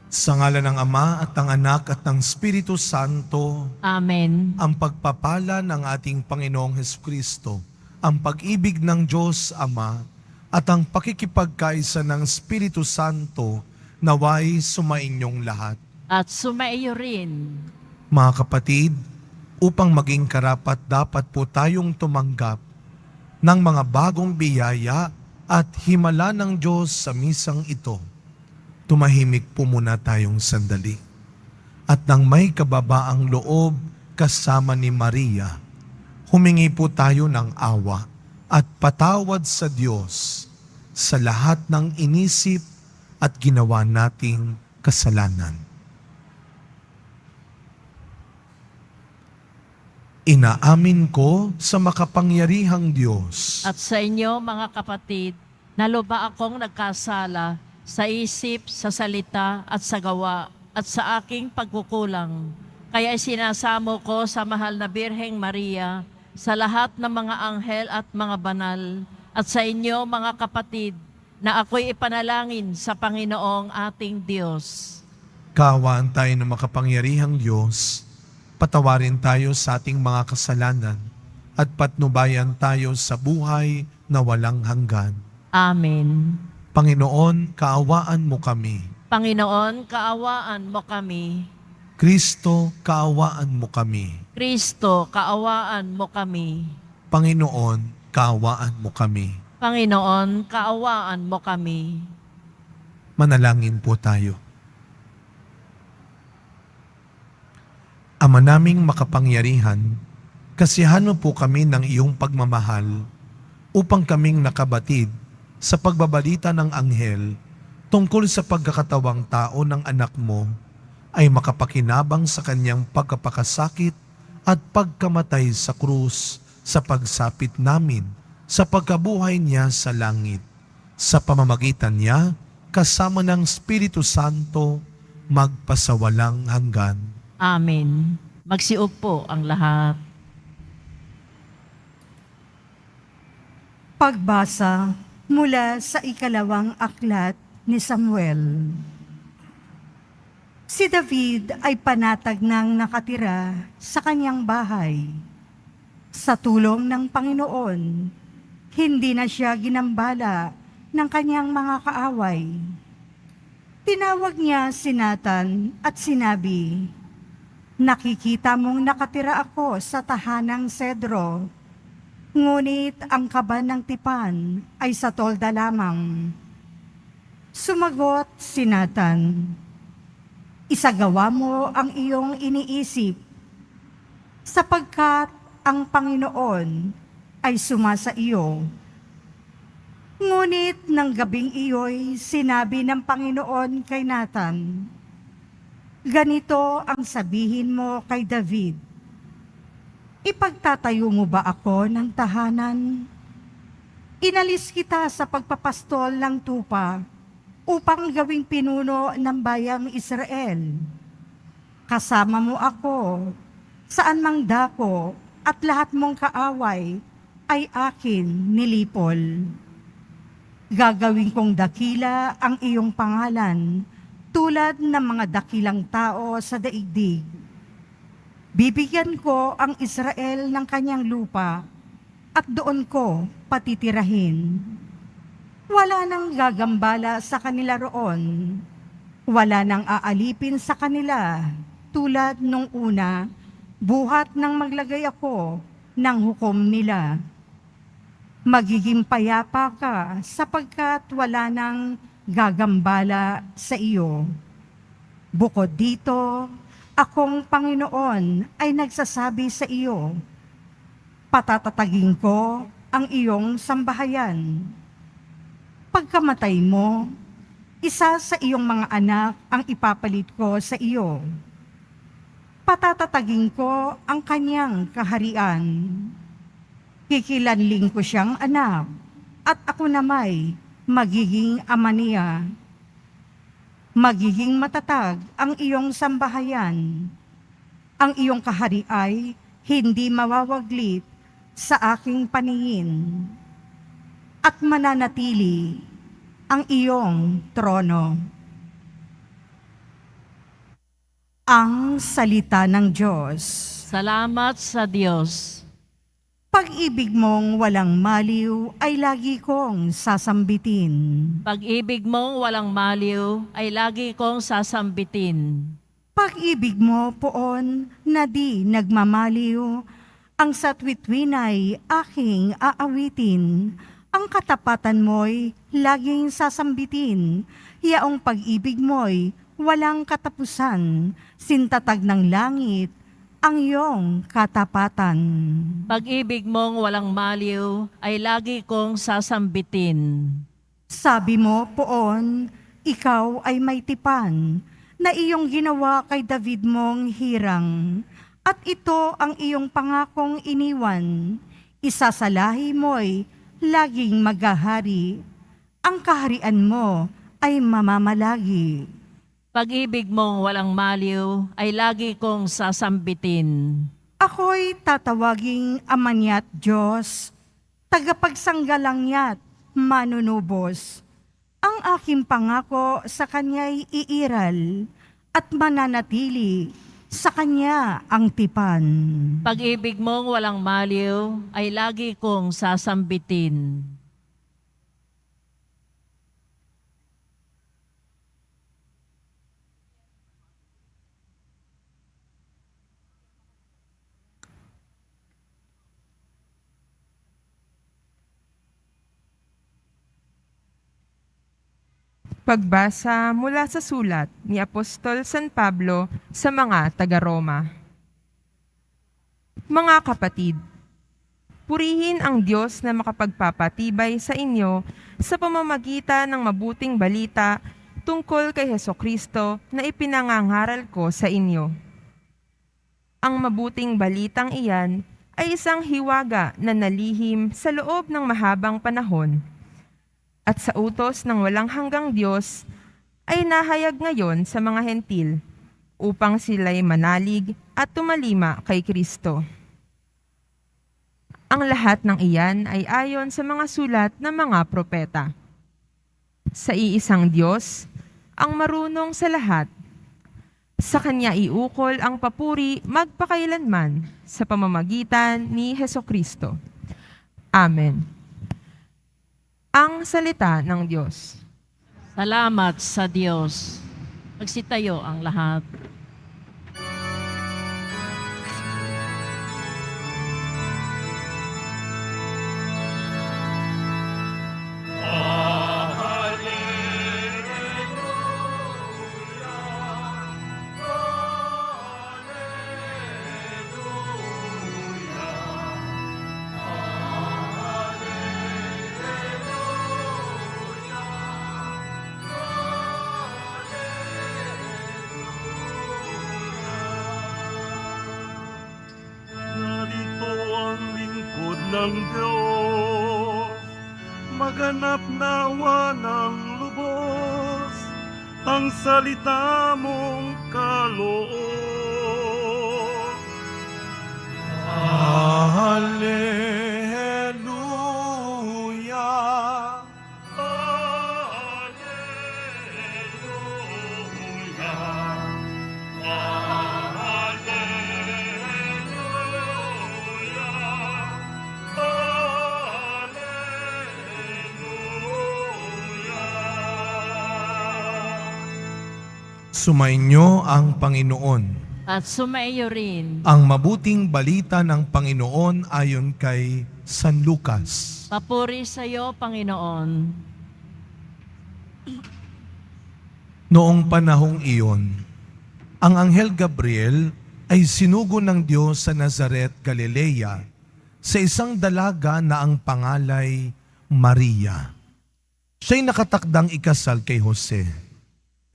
Sa ngalan ng Ama at ng Anak at ng Espiritu Santo, Amen. ang pagpapala ng ating Panginoong Hesukristo, ang pag-ibig ng Diyos Ama, at ang pakikipagkaisa ng Espiritu Santo naway sumainyong lahat. At sumaiyo rin. Mga kapatid, upang maging karapat dapat po tayong tumanggap ng mga bagong biyaya at himala ng Diyos sa misang ito. Tumahimik po muna tayong sandali. At nang may kababaang loob kasama ni Maria, humingi po tayo ng awa at patawad sa Diyos sa lahat ng inisip at ginawa nating kasalanan. Inaamin ko sa makapangyarihang Diyos At sa inyo, mga kapatid, naluba akong nagkasala sa isip, sa salita at sa gawa at sa aking pagkukulang. Kaya sinasamo ko sa mahal na Birheng Maria, sa lahat ng mga anghel at mga banal, at sa inyo, mga kapatid, na ako'y ipanalangin sa Panginoong ating Diyos. Kaawaan tayo ng makapangyarihang Diyos, patawarin tayo sa ating mga kasalanan at patnubayan tayo sa buhay na walang hanggan. Amen. Panginoon, kaawaan mo kami. Panginoon, kaawaan mo kami. Kristo, kaawaan mo kami. Kristo, kaawaan mo kami. Panginoon, kaawaan mo kami. Panginoon, kaawaan mo kami. Manalangin po tayo. Ama naming makapangyarihan, kasihan mo po kami ng iyong pagmamahal upang kaming nakabatid sa pagbabalita ng anghel tungkol sa pagkakatawang tao ng anak mo ay makapakinabang sa kanyang pagkapakasakit at pagkamatay sa krus sa pagsapit namin sa pagkabuhay niya sa langit. Sa pamamagitan niya, kasama ng Espiritu Santo, magpasawalang hanggan. Amen. Magsiupo ang lahat. Pagbasa mula sa ikalawang aklat ni Samuel. Si David ay panatag nang nakatira sa kanyang bahay. Sa tulong ng Panginoon, hindi na siya ginambala ng kanyang mga kaaway. Tinawag niya si Nathan at sinabi, "Nakikita mong nakatira ako sa tahanang sedro, ngunit ang kaba ng tipan ay sa tolda lamang." Sumagot si Nathan, "Isagawa mo ang iyong iniisip, sapagkat ang Panginoon ay sumasa iyo." Ngunit ng gabing iyo'y sinabi ng Panginoon kay Nathan, "Ganito ang sabihin mo kay David, ipagtatayo mo ba ako ng tahanan? Inalis kita sa pagpapastol ng tupa upang gawing pinuno ng bayang Israel. Kasama mo ako, saan mang dako at lahat mong kaaway ay akin nilipol. Gagawin kong dakila ang iyong pangalan tulad ng mga dakilang tao sa daigdig. Bibigyan ko ang Israel ng kanyang lupa at doon ko patitirahin. Wala nang gagambala sa kanila roon. Wala nang aalipin sa kanila tulad nung una, buhat nang maglagay ako ng hukom nila. Magiging payapa ka sapagkat wala nang gagambala sa iyo. Bukod dito, akong Panginoon ay nagsasabi sa iyo, patatatagin ko ang iyong sambahayan. Pagkamatay mo, isa sa iyong mga anak ang ipapalit ko sa iyo. Patatatagin ko ang kanyang kaharian. Kikilanling ko siyang anak, at ako namay magiging ama niya. Magiging matatag ang iyong sambahayan. Ang iyong kahari ay hindi mawawaglit sa aking paningin. At mananatili ang iyong trono." Ang salita ng Diyos. Salamat sa Diyos. Pag-ibig mong walang maliw ay lagi kong sasambitin. Pag-ibig mong walang maliw ay lagi kong sasambitin. Pag-ibig mo poon na di nagmamaliw, ang satwitwin ay aking aawitin. Ang katapatan mo'y laging sasambitin. Yaong pag-ibig mo'y walang katapusan, sintatag ng langit ang iyong katapatan. Pag-ibig mong walang maliw ay lagi kong sasambitin. Sabi mo poon, ikaw ay may tipan, na iyong ginawa kay David mong hirang, at ito ang iyong pangakong iniwan. Isasalahi mo'y laging maghahari, ang kaharian mo ay mamamalagi. Pag-ibig mong walang maliw ay lagi kong sasambitin. Ako'y tatawaging Ama niya't Diyos, tagapagsanggalangya't manunubos. Ang aking pangako sa Kanya'y iiral at mananatili sa Kanya ang tipan. Pag-ibig mong walang maliw ay lagi kong sasambitin. Pagbasa mula sa sulat ni Apostol San Pablo sa mga taga-Roma. Mga kapatid, purihin ang Diyos na makapagpapatibay sa inyo sa pamamagitan ng mabuting balita tungkol kay Hesukristo na ipinangangaral ko sa inyo. Ang mabuting balitang iyan ay isang hiwaga na nalihim sa loob ng mahabang panahon, at sa utos ng walang hanggang Diyos ay nahayag ngayon sa mga hentil upang sila'y manalig at tumalima kay Kristo. Ang lahat ng iyan ay ayon sa mga sulat ng mga propeta. Sa iisang Diyos, ang marunong sa lahat, sa Kanya iukol ang papuri magpakailanman sa pamamagitan ni Hesukristo. Amen. Ang salita ng Diyos. Salamat sa Diyos. Magsitayo ang lahat. Narito ang lingkod ng Diyos, maganap nawa ng lubos ang salita mong kaloob. Hallelujah. Sumainyo ang Panginoon. At sumaiyo rin. Ang mabuting balita ng Panginoon ayon kay San Lucas. Papuri sa iyo, Panginoon. Noong panahong iyon, ang Anghel Gabriel ay sinugo ng Diyos sa Nazaret, Galilea, sa isang dalaga na ang pangalay Maria. Siya'y nakatakdang ikasal kay Jose,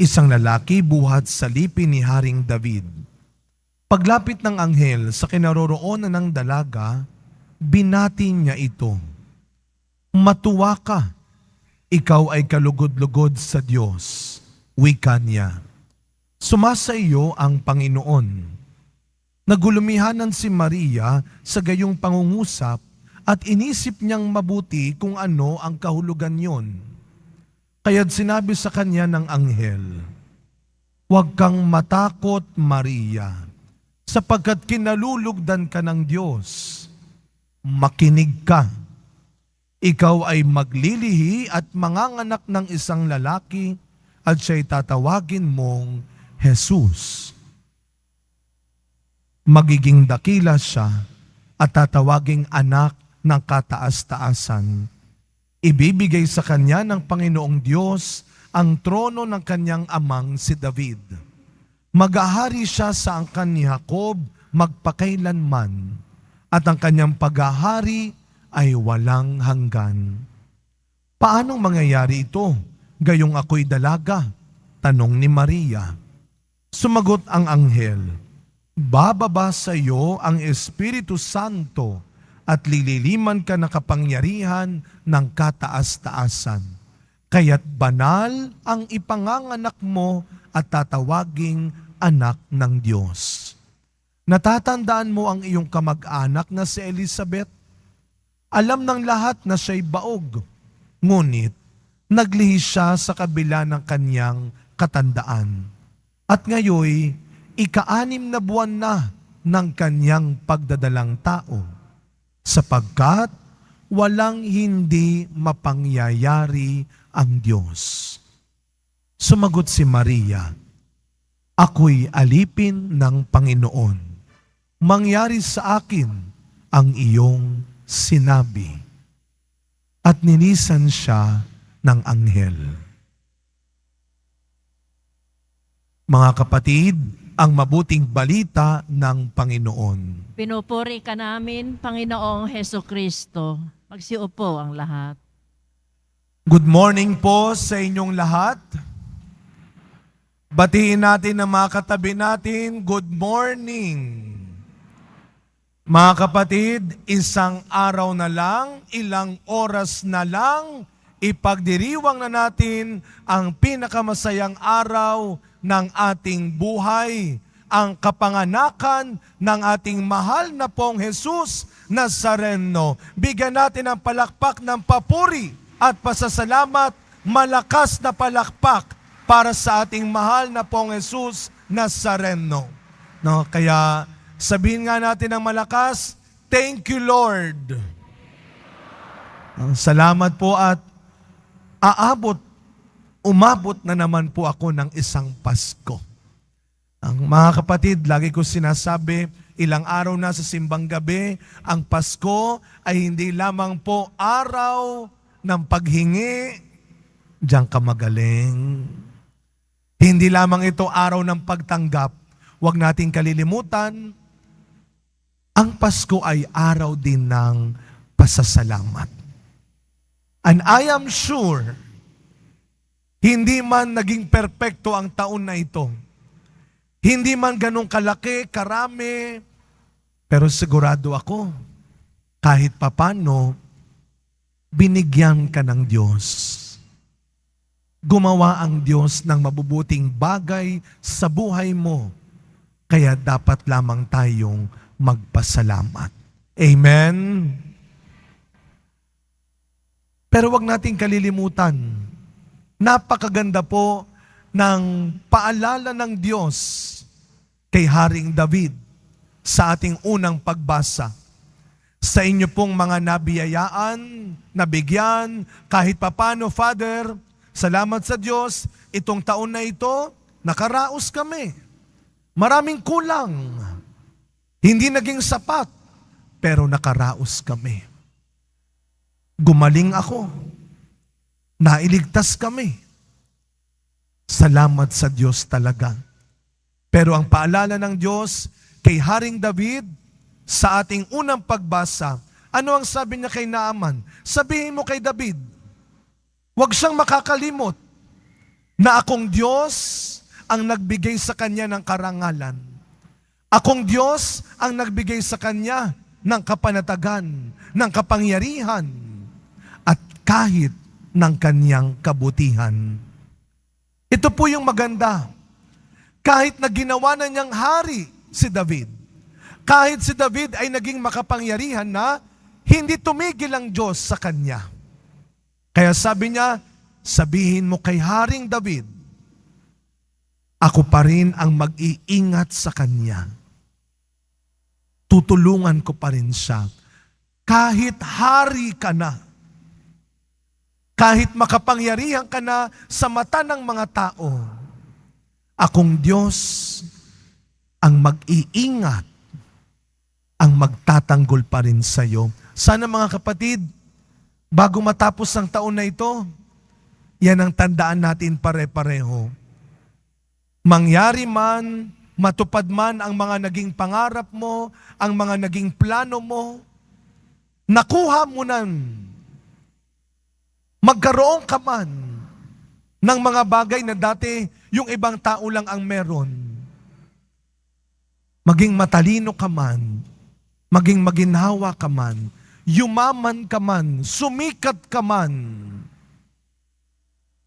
isang lalaki buhat sa lipi ni Haring David. Paglapit ng anghel sa kinaroroonan ng dalaga, binati niya ito. Matuwa ka, ikaw ay kalugod-lugod sa Diyos, wika niya. Sumasa iyo ang Panginoon. Nagulumihanan si Maria sa gayong pangungusap at inisip niyang mabuti kung ano ang kahulugan yon. Kaya't sinabi sa kanya ng anghel, Huwag kang matakot, Maria, sapagkat kinalulugdan ka ng Diyos. Makinig ka. Ikaw ay maglilihi at manganganak ng isang lalaki at siya'y tatawagin mong Jesus. Magiging dakila siya at tatawaging anak ng kataas-taasan. Ibibigay sa kanya ng Panginoong Diyos ang trono ng kanyang amang si David. Maghahari siya sa angkan ni Jacob magpakailanman, at ang kanyang paghahari ay walang hanggan. Paanong mangyayari ito? Gayong ako'y dalaga? Tanong ni Maria. Sumagot ang anghel, bababa sa iyo ang Espiritu Santo at lililiman ka ng kapangyarihan ng kataas-taasan. Kaya't banal ang ipanganganak mo at tatawaging anak ng Diyos. Natatandaan mo ang iyong kamag-anak na si Elizabeth? Alam ng lahat na siya'y baog, ngunit naglihi siya sa kabila ng kanyang katandaan. At ngayoy, ika-6 na buwan na ng kanyang pagdadalang tao, sapagkat walang hindi mapangyayari ang Diyos. Sumagot si Maria, ako'y alipin ng Panginoon. Mangyari sa akin ang iyong sinabi. At nilisan siya ng anghel. Mga kapatid, ang mabuting balita ng Panginoon. Pinupuri ka namin, Panginoong Heso Kristo. Magsiupo ang lahat. Good morning po sa inyong lahat. Batiin natin ang mga katabi natin, good morning. Mga kapatid, isang araw na lang, ilang oras na lang, ipagdiriwang na natin ang pinakamasayang araw ng ating buhay, ang kapanganakan ng ating mahal na pong Jesus Nazareno. Bigyan natin ang palakpak ng papuri at pasasalamat, malakas na palakpak para sa ating mahal na pong Jesus Nazareno. No, kaya sabihin nga natin ng malakas, thank you Lord. Salamat po at umabot na naman po ako ng isang Pasko. Ang mga kapatid, lagi ko sinasabi, ilang araw na sa simbang gabi, ang Pasko ay hindi lamang po araw ng paghingi, diyan ka magaling. Hindi lamang ito araw ng pagtanggap. Huwag nating kalilimutan, ang Pasko ay araw din ng pasasalamat. And I am sure, hindi man naging perpekto ang taon na ito, hindi man ganong kalaki, karami, pero sigurado ako, kahit papano, binigyan ka ng Diyos. Gumawa ang Diyos ng mabubuting bagay sa buhay mo, kaya dapat lamang tayong magpasalamat. Amen? Pero wag nating kalilimutan, napakaganda po ng paalala ng Diyos kay Haring David sa ating unang pagbasa. Sa inyo pong mga nabiyayaan, nabigyan, kahit papano, Father, salamat sa Diyos, itong taon na ito, nakaraos kami. Maraming kulang. Hindi naging sapat, pero nakaraos kami. Gumaling ako. Nailigtas kami. Salamat sa Diyos talaga. Pero ang paalala ng Diyos kay Haring David sa ating unang pagbasa, ano ang sabi niya kay Naaman? Sabihin mo kay David, huwag siyang makakalimot na akong Diyos ang nagbigay sa kanya ng karangalan. Akong Diyos ang nagbigay sa kanya ng kapanatagan, ng kapangyarihan, at kahit ng kanyang kabutihan. Ito po yung maganda. Kahit na ginawa na niyang hari si David, kahit si David ay naging makapangyarihan na, hindi tumigil ang Diyos sa kanya. Kaya sabi niya, sabihin mo kay Haring David, Ako pa rin ang mag-iingat sa kanya. Tutulungan ko pa rin siya. Kahit hari ka na, kahit makapangyarihan ka na sa mata ng mga tao, akong Diyos ang mag-iingat, ang magtatanggol pa rin sa iyo. Sana mga kapatid, bago matapos ang taon na ito, yan ang tandaan natin pare-pareho. Mangyari man, matupad man ang mga naging pangarap mo, ang mga naging plano mo, nakuha mo nan, magkaroon ka man ng mga bagay na dati yung ibang tao lang ang meron. Maging matalino ka man, maging maginhawa ka man, yumaman ka man, sumikat ka man.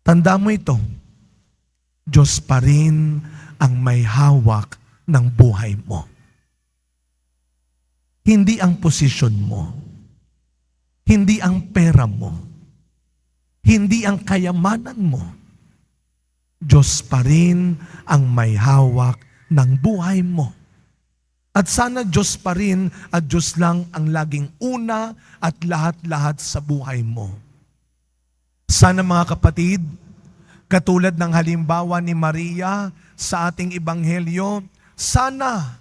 Tanda mo ito, Diyos pa rin ang may hawak ng buhay mo. Hindi ang posisyon mo, hindi ang pera mo, hindi ang kayamanan mo. Diyos pa rin ang may hawak ng buhay mo. At sana Diyos pa rin at Diyos lang ang laging una at lahat-lahat sa buhay mo. Sana mga kapatid, katulad ng halimbawa ni Maria sa ating ebanghelyo, sana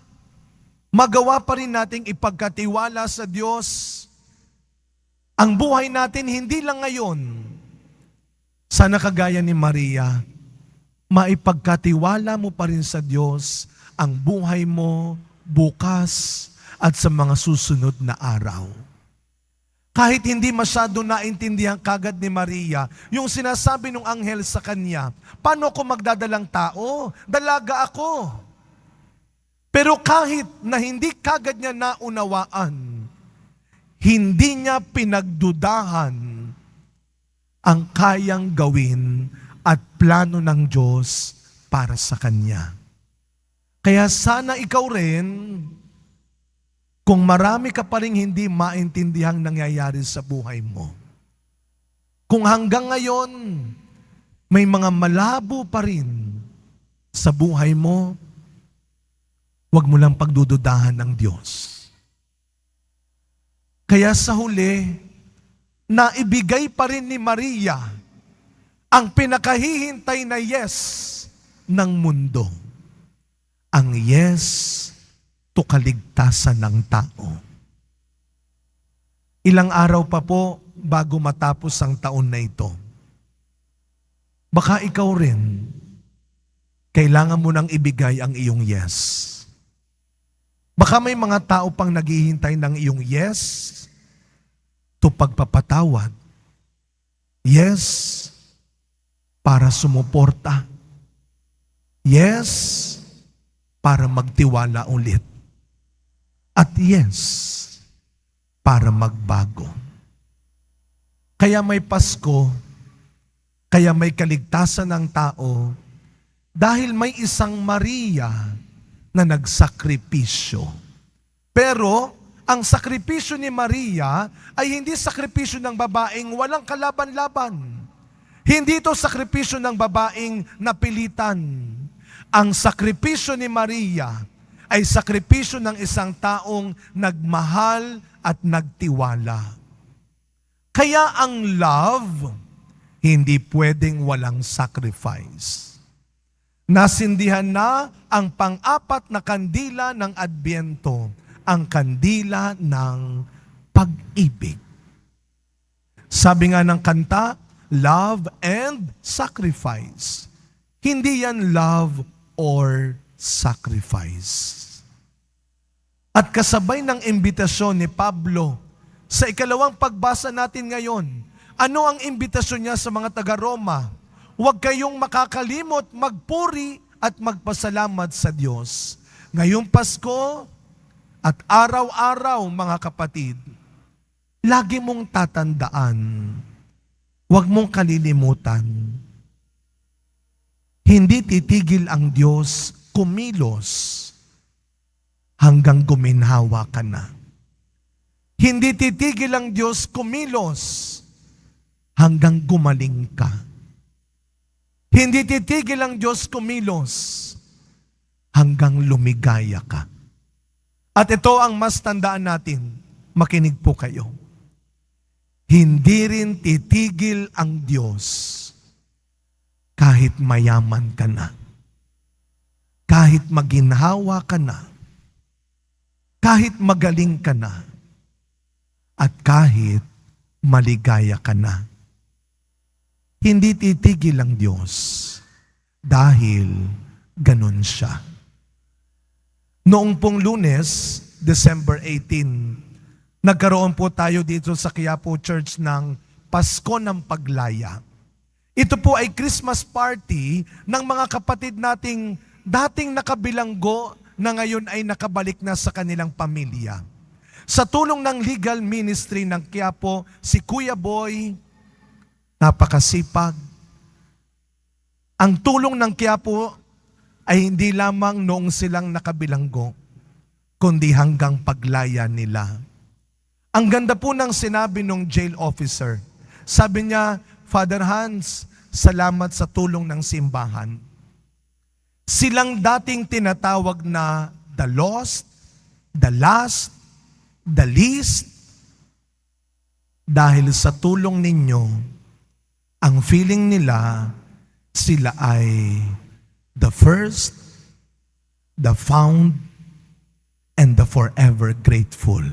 magawa pa rin nating ipagkatiwala sa Diyos ang buhay natin hindi lang ngayon. Sana kagaya ni Maria, maipagkatiwala mo pa rin sa Diyos ang buhay mo bukas at sa mga susunod na araw. Kahit hindi masyado naintindihan kagad ni Maria, yung sinasabi ng anghel sa kanya, paano ko magdadalang tao? Dalaga ako. Pero kahit na hindi kagad niya naunawaan, hindi niya pinagdudahan ang kayang gawin at plano ng Diyos para sa kanya. Kaya sana ikaw rin, kung marami ka pa rin hindi maintindihang nangyayari sa buhay mo, kung hanggang ngayon may mga malabo pa rin sa buhay mo, huwag mo lang pagdududahan ng Diyos. Kaya sa huli, naibigay pa rin ni Maria ang pinakahihintay na yes ng mundo. Ang yes to kaligtasan ng tao. Ilang araw pa po bago matapos ang taon na ito. Baka ikaw rin, kailangan mo nang ibigay ang iyong yes. Baka may mga tao pang naghihintay ng iyong yes to pagpapatawad. Yes, para sumuporta. Yes, para magtiwala ulit. At yes, para magbago. Kaya may Pasko, kaya may kaligtasan ng tao, dahil may isang Maria na nagsakripisyo. Pero, ang sakripisyo ni Maria ay hindi sakripisyo ng babaeng walang kalaban-laban. Hindi ito sakripisyo ng babaeng napilitan. Ang sakripisyo ni Maria ay sakripisyo ng isang taong nagmahal at nagtiwala. Kaya ang love, hindi pwedeng walang sacrifice. Nasindihan na ang pang-apat na kandila ng Adbyento, ang kandila ng pag-ibig. Sabi nga ng kanta, love and sacrifice. Hindi yan love or sacrifice. At kasabay ng imbitasyon ni Pablo sa ikalawang pagbasa natin ngayon, ano ang imbitasyon niya sa mga taga-Roma? Huwag kayong makakalimot, magpuri at magpasalamat sa Diyos. Ngayong Pasko at araw-araw mga kapatid, lagi mong tatandaan, huwag mong kalilimutan, hindi titigil ang Diyos kumilos hanggang guminhawa ka na. Hindi titigil ang Diyos kumilos hanggang gumaling ka. Hindi titigil ang Diyos kumilos hanggang lumigaya ka. At ito ang mas tandaan natin, makinig po kayo. Hindi rin titigil ang Diyos kahit mayaman ka na, kahit maginhawa ka na, kahit magaling ka na, at kahit maligaya ka na. Hindi titigil ang Diyos dahil ganun siya. Noong pong Lunes, December 18, nagkaroon po tayo dito sa Quiapo Church ng Pasko ng Paglaya. Ito po ay Christmas party ng mga kapatid nating dating nakabilanggo na ngayon ay nakabalik na sa kanilang pamilya. Sa tulong ng legal ministry ng Quiapo, si Kuya Boy, napakasipag. Ang tulong ng Quiapo ay hindi lamang noong silang nakabilanggo, kundi hanggang paglaya nila. Ang ganda po ng sinabi ng jail officer. Sabi niya, Father Hans, salamat sa tulong ng simbahan. Silang dating tinatawag na the lost, the last, the least. Dahil sa tulong ninyo, ang feeling nila, sila ay the first, the found, and the forever grateful.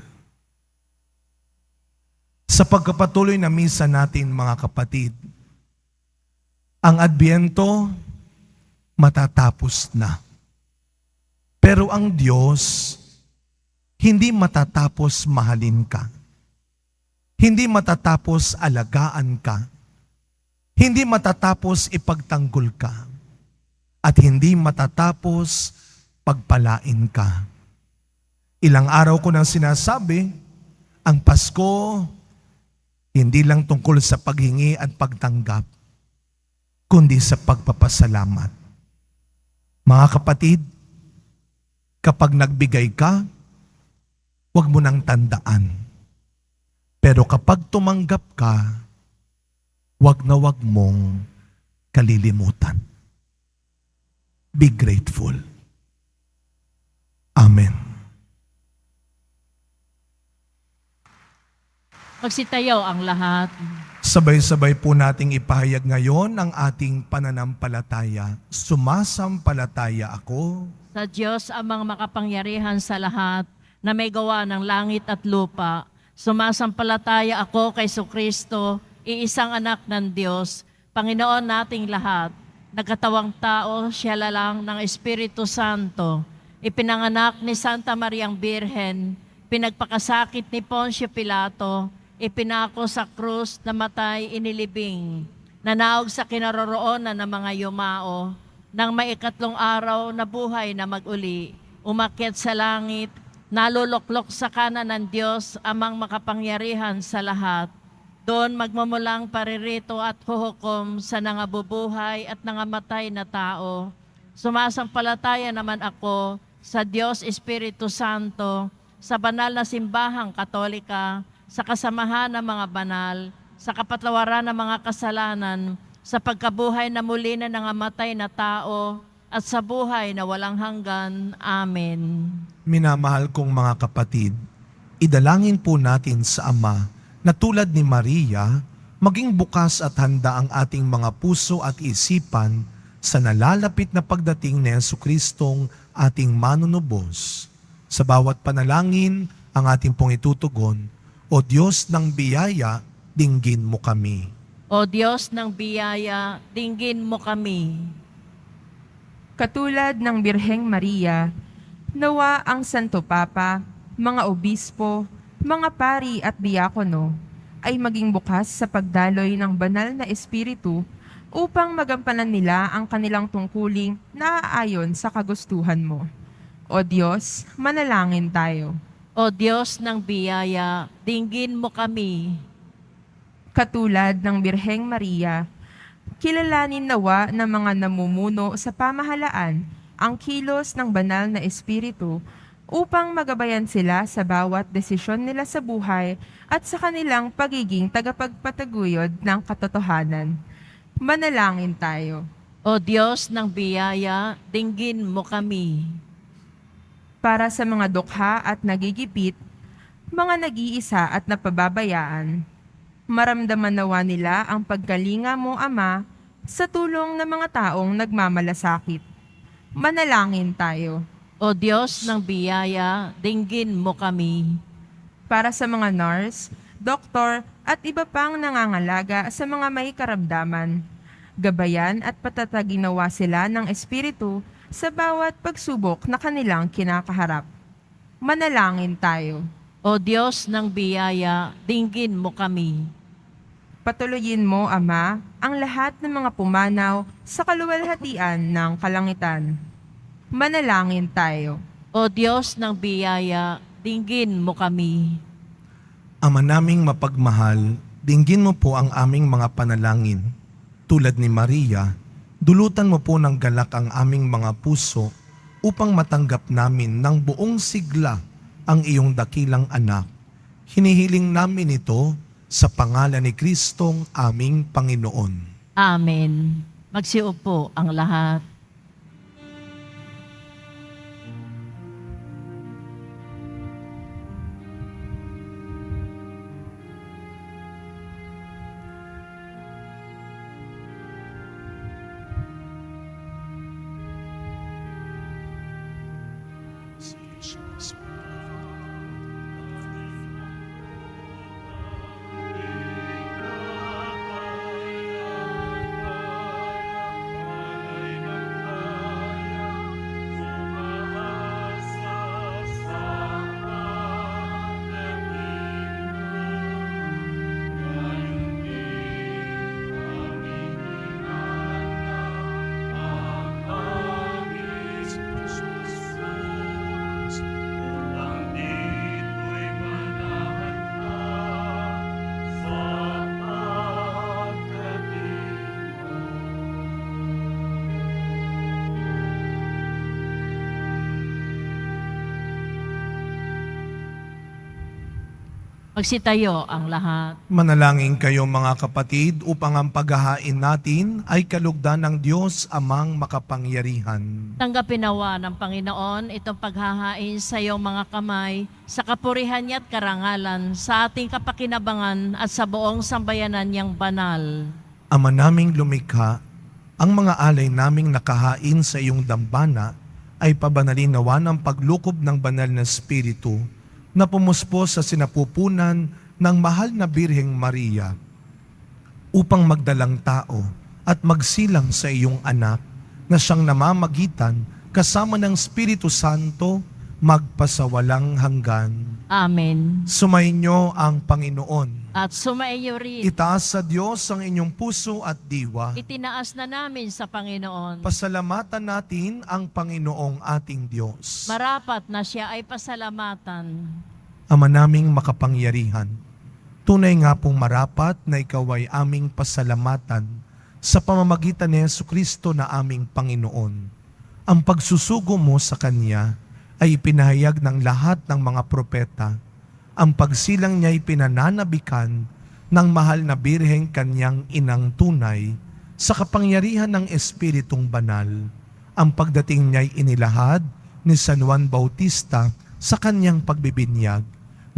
Sa pagkapatuloy na misa natin, mga kapatid, ang Adbyento matatapos na. Pero ang Diyos hindi matatapos mahalin ka. Hindi matatapos alagaan ka. Hindi matatapos ipagtanggol ka. At hindi matatapos pagpalain ka. Ilang araw ko nang sinasabi, ang Pasko hindi lang tungkol sa paghingi at pagtanggap, kundi sa pagpapasalamat. Mga kapatid, kapag nagbigay ka, huwag mo nang tandaan. Pero kapag tumanggap ka, huwag na huwag mong kalilimutan. Be grateful. Amen. Magsitayaw ang lahat. Sabay-sabay po nating ipahayag ngayon ang ating pananampalataya. Sumasampalataya ako Sa Diyos amang makapangyarihan sa lahat, na may gawa ng langit at lupa. Sumasampalataya ako kay Kristo, iisang anak ng Diyos, Panginoon nating lahat. Nagkatawang tao, siya lalang ng Espiritu Santo. Ipinanganak ni Santa Mariang Birhen, pinagpakasakit ni Poncio Pilato, ipinako sa krus, namatay, inilibing, nanaog sa kinaroroonan ng mga yumao, nang maikatlong araw na buhay na maguli, umakyat sa langit, naluluklok sa kanan ng Diyos, amang makapangyarihan sa lahat. Doon magmumulang paririto at huhukom sa nangabubuhay at nangamatay na tao. Sumasampalataya naman ako sa Diyos Espiritu Santo, sa banal na simbahang Katolika, sa kasamahan ng mga banal, sa kapatawaran ng mga kasalanan, sa pagkabuhay na muli na nangamatay na tao, at sa buhay na walang hanggan. Amen. Minamahal kong mga kapatid, idalangin po natin sa Ama na tulad ni Maria, maging bukas at handa ang ating mga puso at isipan sa nalalapit na pagdating ni Jesucristong ating manunubos. Sa bawat panalangin ang ating pong itutugon, O Diyos ng biyaya, dinggin mo kami. O Diyos ng biyaya, dinggin mo kami. Katulad ng Birheng Maria, nawa ang Santo Papa, mga obispo, mga pari at diakono ay maging bukas sa pagdaloy ng banal na Espiritu upang magampanan nila ang kanilang tungkuling naaayon sa kagustuhan mo. O Diyos, manalangin tayo. O Diyos ng biyaya, dinggin mo kami. Katulad ng Birheng Maria, kilalanin nawa ng mga namumuno sa pamahalaan ang kilos ng banal na Espiritu upang magabayan sila sa bawat desisyon nila sa buhay at sa kanilang pagiging tagapagpataguyod ng katotohanan. Manalangin tayo. O O Diyos ng biyaya, dinggin mo kami. Para sa mga dukha at nagigipit, mga nag-iisa at napababayaan, maramdaman nawa nila ang pagkalinga mo, Ama, sa tulong ng mga taong nagmamalasakit. Manalangin tayo. O Diyos ng biyaya, dinggin mo kami. Para sa mga nurse, doktor at iba pang nangangalaga sa mga may karamdaman, gabayan at patatagin nawa sila ng Espiritu sa bawat pagsubok na kanilang kinakaharap. Manalangin tayo. O Diyos ng biyaya, dinggin mo kami. Patuloyin mo, Ama, ang lahat ng mga pumanaw sa kaluwalhatian ng kalangitan. Manalangin tayo. O Diyos ng biyaya, dinggin mo kami. Ama naming mapagmahal, dinggin mo po ang aming mga panalangin. Tulad ni Maria, dulutan mo po ng galak ang aming mga puso upang matanggap namin ng buong sigla ang iyong dakilang anak. Hinihiling namin ito sa pangalan ni Kristong aming Panginoon. Amen. Magsiupo ang lahat. Magsitayo ang lahat. Manalangin kayo mga kapatid upang ang paghahain natin ay kalugdan ng Diyos amang makapangyarihan. Tanggapin nawa ng Panginoon itong paghahain sa iyong mga kamay sa kapurihan niya at karangalan sa ating kapakinabangan at sa buong sambayanan niyang banal. Ama naming lumikha, ang mga alay naming nakahain sa iyong dambana ay pabanalin nawa ng paglukob ng banal na Espiritu na pumuspos sa sinapupunan ng mahal na Birheng Maria upang magdalang tao at magsilang sa iyong anak na siyang namamagitan kasama ng Espiritu Santo magpasawalang hanggan. Amen. Sumainyo ang Panginoon. At sumaiyo rin. Itaas sa Diyos ang inyong puso at diwa. Itinaas na namin sa Panginoon. Pasalamatan natin ang Panginoong ating Diyos. Marapat na siya ay pasalamatan. Ama naming makapangyarihan, tunay nga pong marapat na ikaw ay aming pasalamatan sa pamamagitan ni Jesucristo na aming Panginoon. Ang pagsusugo mo sa Kanya ay ipinahayag ng lahat ng mga propeta. Ang pagsilang niya ay pinananabikan ng mahal na Birheng Kanyang inang tunay sa kapangyarihan ng Espiritong Banal. Ang pagdating niya ay inilahad ni San Juan Bautista sa kanyang pagbibinyag.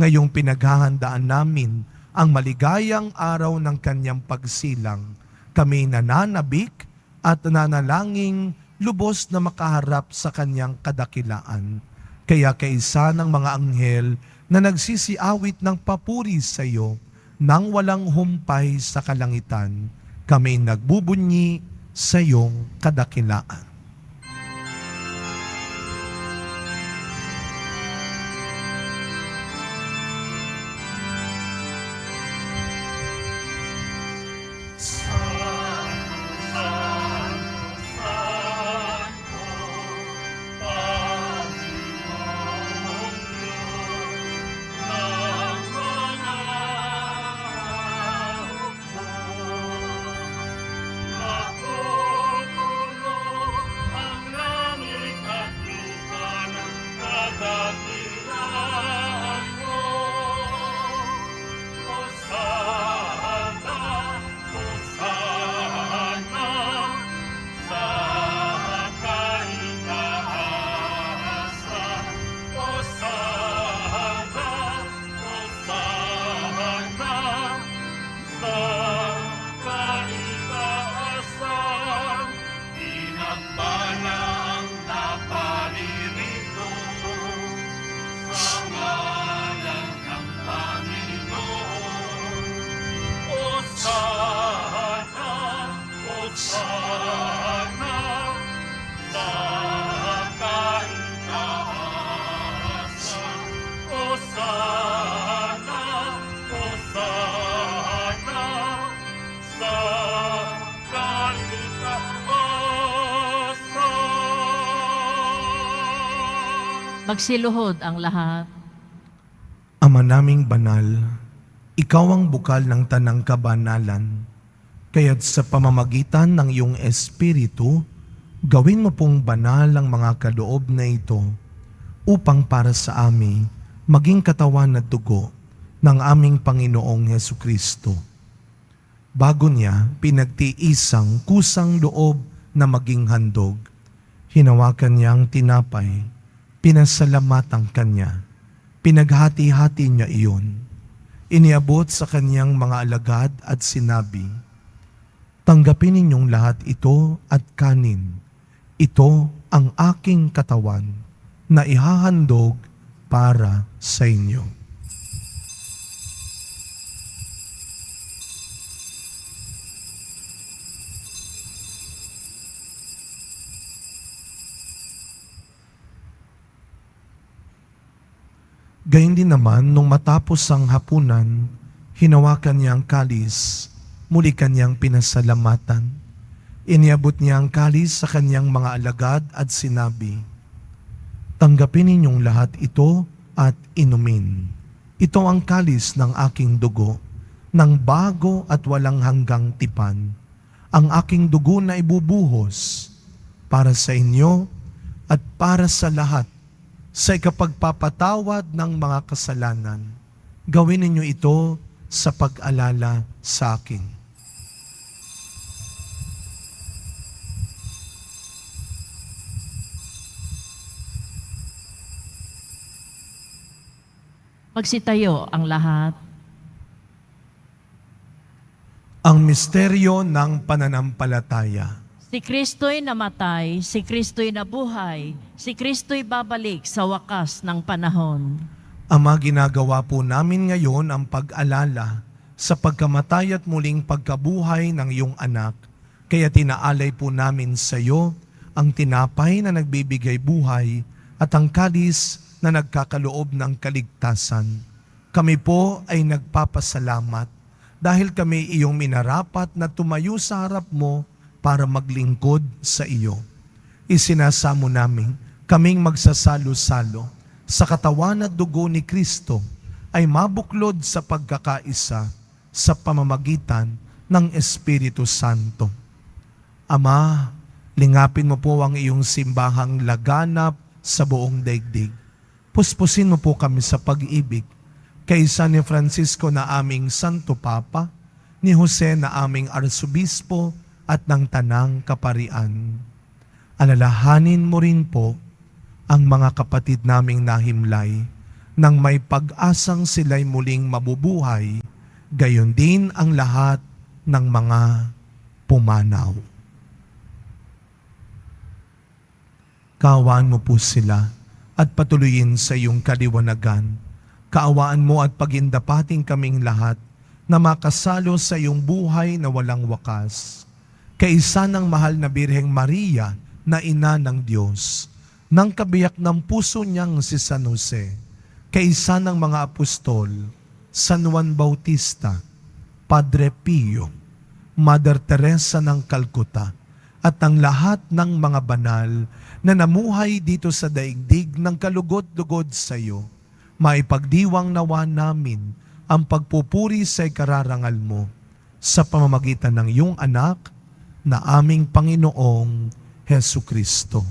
Ngayong pinaghahandaan namin ang maligayang araw ng kanyang pagsilang. Kami nananabik at nanalangin lubos na makaharap sa kanyang kadakilaan. Kaya kaisa ng mga anghel na nagsisiawit ng papuri sa iyo nang walang humpay sa kalangitan, kami nagbubunyi sa iyong kadakilaan. Magsiluhod ang lahat. Ama naming banal, ikaw ang bukal ng tanang kabanalan. Kaya't sa pamamagitan ng iyong Espiritu, gawin mo pong banal ang mga kaloob na ito upang para sa amin maging katawan at dugo ng aming Panginoong Hesukristo. Bago niya pinagtiisang kusang loob na maging handog, hinawakan niya ang tinapay, pinasalamatan kanya, pinaghati-hati niya iyon, iniabot sa kanyang mga alagad at sinabi, "Tanggapin ninyong lahat ito at kanin. Ito ang aking katawan na ihahandog para sa inyo." Gayun din naman, nung matapos ang hapunan, hinawakan niya ang kalis, muli kanyang pinasalamatan. Iniabot niya ang kalis sa kanyang mga alagad at sinabi, "Tanggapin ninyong lahat ito at inumin. Ito ang kalis ng aking dugo, ng bago at walang hanggang tipan. Ang aking dugo na ibubuhos para sa inyo at para sa lahat sa ikapagpapatawad ng mga kasalanan. Gawin ninyo ito sa pag-alala sa akin." Magsitayo ang lahat. Ang misteryo ng pananampalataya. Si Kristo'y namatay, si Kristo'y nabuhay, si Kristo'y babalik sa wakas ng panahon. Ama, ginagawa po namin ngayon ang pag-alala sa pagkamatay at muling pagkabuhay ng iyong anak. Kaya tinaalay po namin sa iyo ang tinapay na nagbibigay buhay at ang kalis na nagkakaloob ng kaligtasan. Kami po ay nagpapasalamat dahil kami iyong minarapat na tumayo sa harap mo para maglingkod sa iyo. Isinasamo namin kaming magsasalo-salo sa katawan at dugo ni Kristo ay mabuklod sa pagkakaisa sa pamamagitan ng Espiritu Santo. Ama, lingapin mo po ang iyong simbahang laganap sa buong daigdig. Puspusin mo po kami sa pag-ibig kay San Francisco na aming Santo Papa, ni Jose na aming Arsobispo at ng Tanang Kaparian. Alalahanin mo rin po ang mga kapatid naming nahimlay nang may pag-asang sila'y muling mabubuhay, gayon din ang lahat ng mga pumanaw. Kaawaan mo po sila at patuloyin sa iyong kaliwanagan. Kaawaan mo at pagindapating kaming lahat na makasalo sa iyong buhay na walang wakas. Kaisa ng mahal na Birheng Maria na ina ng Diyos, ng kabiyak ng puso niyang si San Jose, kaisa ng mga apostol, San Juan Bautista, Padre Pio, Mother Teresa ng Calcutta, at ang lahat ng mga banal na namuhay dito sa daigdig ng kalugod-lugod sa iyo, maipagdiwang nawa namin ang pagpupuri sa ikararangal mo sa pamamagitan ng iyong anak na aming Panginoong Hesukristo.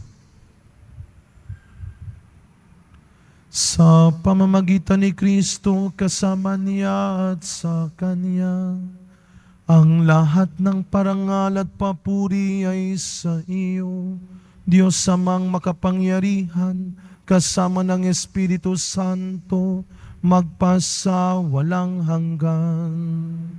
Sa pamamagitan ni Kristo, kasama niya at sa Kanya, ang lahat ng parangal at papuri ay sa iyo, Diyos Amang makapangyarihan, kasama ng Espiritu Santo, magpasa walang hanggan.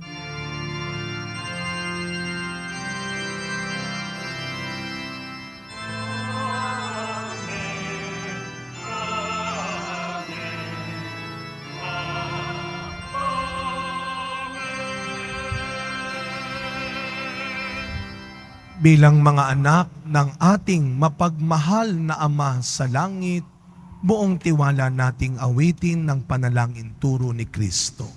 Bilang mga anak ng ating mapagmahal na Ama sa langit, buong tiwala nating awitin ng panalangin turo ni Kristo.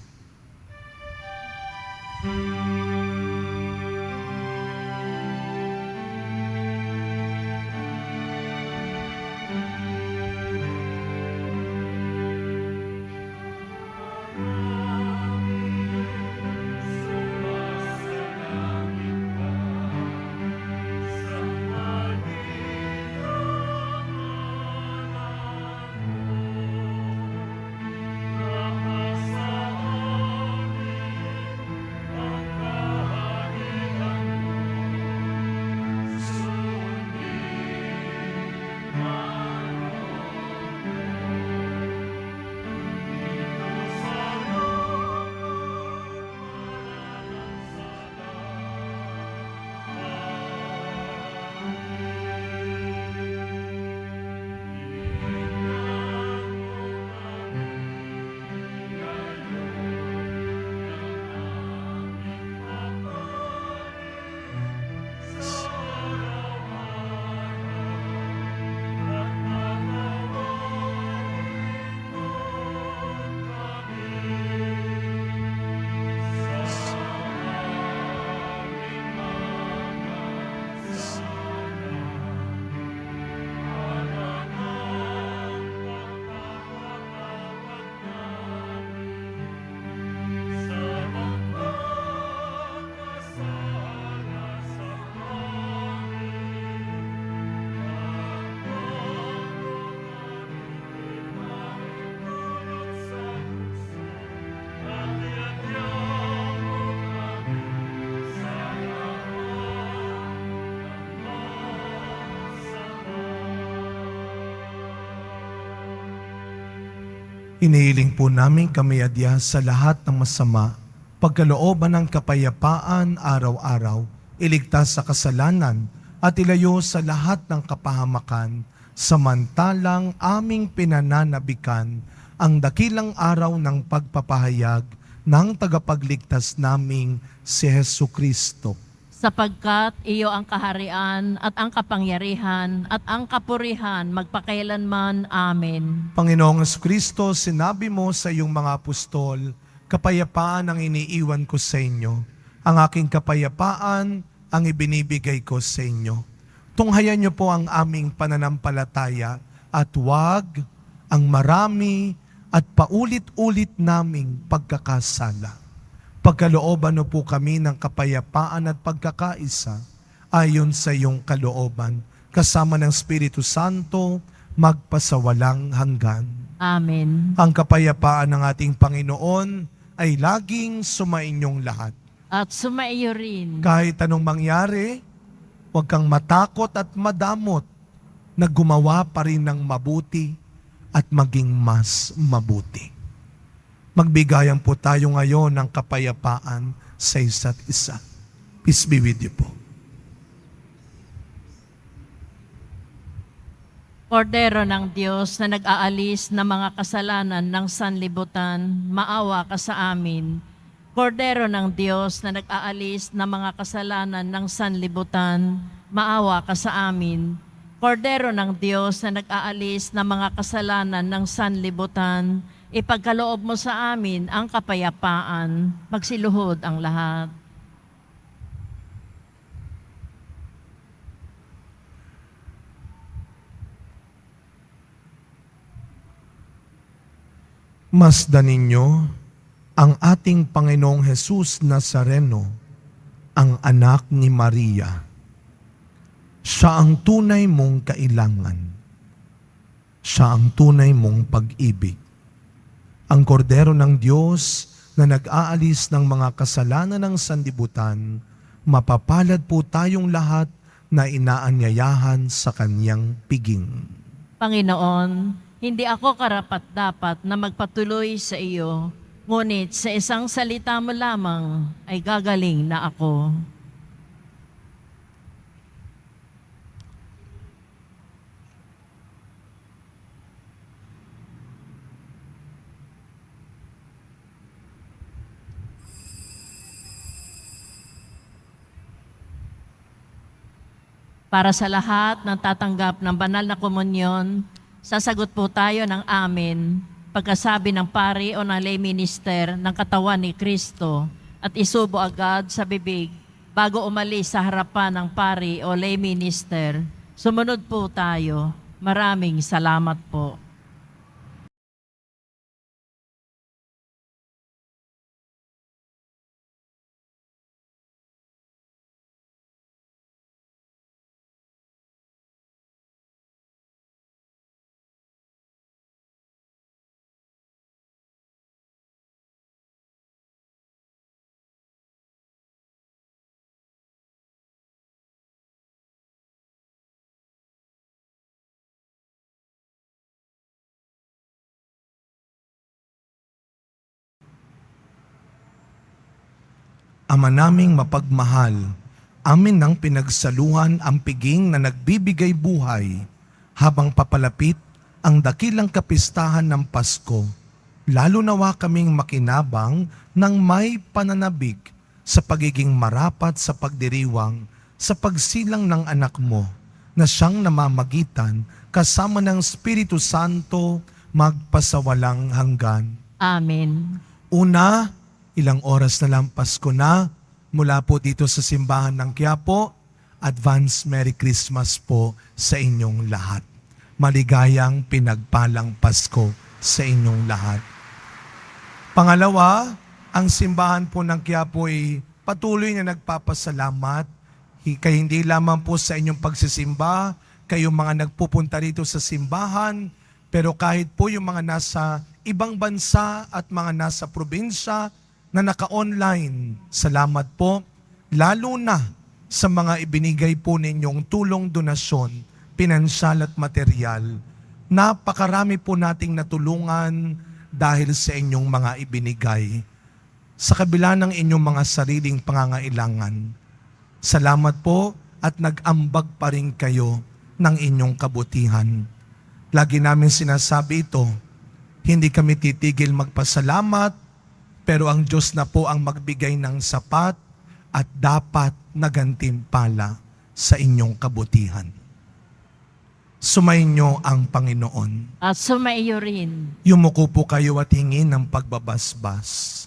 Inihiling po namin kami adya sa lahat ng masama, pagkalooban ng kapayapaan araw-araw, iligtas sa kasalanan at ilayo sa lahat ng kapahamakan, samantalang aming pinananabikan ang dakilang araw ng pagpapahayag ng tagapagligtas naming si Jesucristo. Sapagkat iyo ang kaharian at ang kapangyarihan at ang kapurihan magpakailanman. Amen. Panginoong Jesucristo, sinabi mo sa iyong mga apostol, kapayapaan ang iniiwan ko sa inyo. Ang aking kapayapaan ang ibinibigay ko sa inyo. Tunghayan niyo po ang aming pananampalataya at huwag ang marami at paulit-ulit naming pagkakasala. Pagkalooban mo po kami ng kapayapaan at pagkakaisa ayon sa iyong kalooban, kasama ng Espiritu Santo, magpasawalang hanggan. Amen. Ang kapayapaan ng ating Panginoon ay laging sumainyong lahat. At sumaiyo rin. Kahit anong mangyari, huwag kang matakot at madamot na gumawa pa rin ng mabuti at maging mas mabuti. Magbigayan po tayo ngayon ng kapayapaan sa isa't isa. Peace be with you po. Kordero ng Diyos na nag-aalis ng mga kasalanan ng sanlibutan, maawa ka sa amin. Kordero ng Diyos na nag-aalis ng mga kasalanan ng sanlibutan, maawa ka sa amin. Kordero ng Diyos na nag-aalis ng mga kasalanan ng sanlibutan, ipagkaloob mo sa amin ang kapayapaan, magsiluhod ang lahat. Masdan ninyo ang ating Panginoong Hesus Nazareno, ang anak ni Maria. Siya ang tunay mong kailangan. Siya ang tunay mong pag-ibig. Ang kordero ng Diyos na nag-aalis ng mga kasalanan ng sanlibutan, mapapalad po tayong lahat na inaanyayahan sa kanyang piging. Panginoon, hindi ako karapat-dapat na magpatuloy sa iyo, ngunit sa isang salita mo lamang ay gagaling na ako. Para sa lahat ng tatanggap ng banal na komunyon, sasagot po tayo ng amen pagkasabi ng pari o ng lay minister ng katawan ni Kristo at isubo agad sa bibig bago umalis sa harapan ng pari o lay minister. Sumunod po tayo. Maraming salamat po. Ama naming mapagmahal, amin nang pinagsaluhan ang piging na nagbibigay buhay habang papalapit ang dakilang kapistahan ng Pasko. Lalo nawa kaming makinabang ng may pananabik sa pagiging marapat sa pagdiriwang sa pagsilang ng anak mo na siyang namamagitan kasama ng Espiritu Santo magpasawalang hanggan. Amen. Una, ilang oras na lang Pasko na, mula po dito sa simbahan ng Quiapo, Advance Merry Christmas po sa inyong lahat. Maligayang pinagpalang Pasko sa inyong lahat. Pangalawa, ang simbahan po ng Quiapo ay patuloy na nagpapasalamat kaya hindi lamang po sa inyong pagsisimba, kayong mga nagpupunta rito sa simbahan, pero kahit po yung mga nasa ibang bansa at mga nasa probinsya na naka-online, salamat po, lalo na sa mga ibinigay po ninyong tulong, donasyon, pinansyal at material. Napakarami po nating natulungan dahil sa inyong mga ibinigay. Sa kabila ng inyong mga sariling pangangailangan, salamat po at nag-ambag pa rin kayo ng inyong kabutihan. Lagi namin sinasabi ito, hindi kami titigil magpasalamat, pero ang Diyos na po ang magbigay ng sapat at dapat na gantimpala sa inyong kabutihan. Sumainyo ang Panginoon. At sumaiyo rin. Yumuko po kayo at hingin ng pagbabasbas.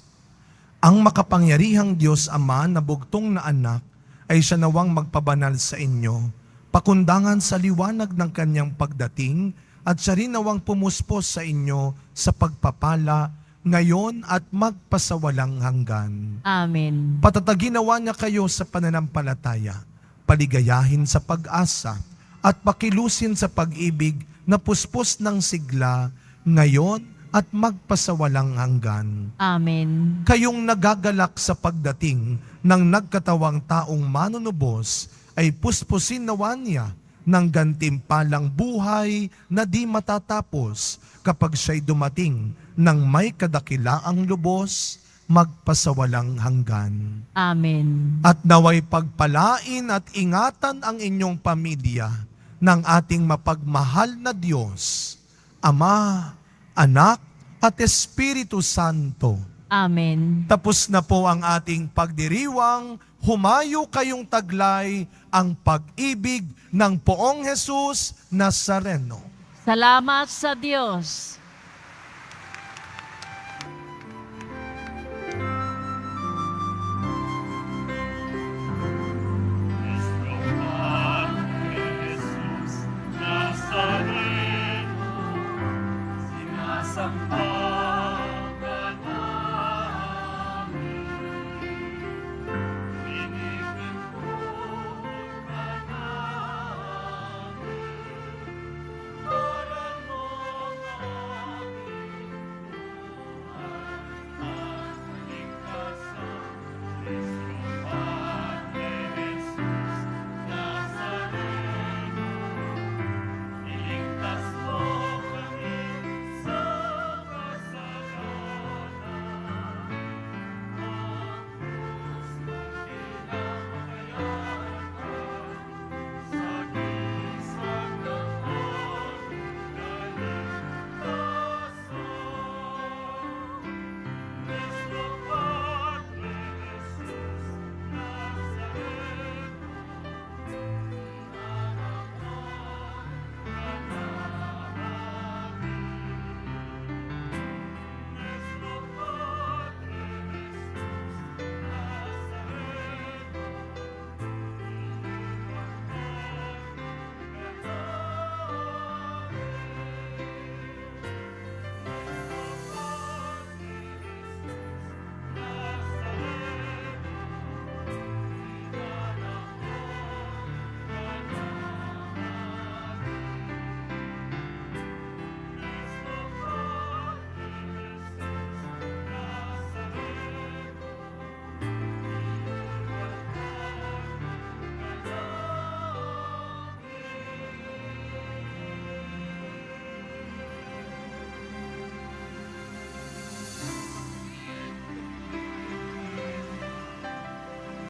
Ang makapangyarihang Diyos Ama na bugtong na anak ay siya nawang magpabanal sa inyo, pakundangan sa liwanag ng kanyang pagdating, at siya rin nawang pumuspos sa inyo sa pagpapala, ngayon at magpasawalang hanggan. Amen. Patataginawa niya kayo sa pananampalataya, paligayahin sa pag-asa, at pakilusin sa pag-ibig na puspos ng sigla, ngayon at magpasawalang hanggan. Amen. Kayong nagagalak sa pagdating ng nagkatawang taong manunubos, ay puspusin nawa niya ng gantimpalang buhay na di matatapos kapag siya'y dumating ng may kadakilaang lubos, magpasawalang hanggan. Amen. At naway pagpalain at ingatan ang inyong pamilya ng ating mapagmahal na Diyos, Ama, Anak, at Espiritu Santo. Amen. Tapos na po ang ating pagdiriwang, humayo kayong taglay ang pag-ibig ng Poong Jesus Nazareno. Salamat sa Diyos.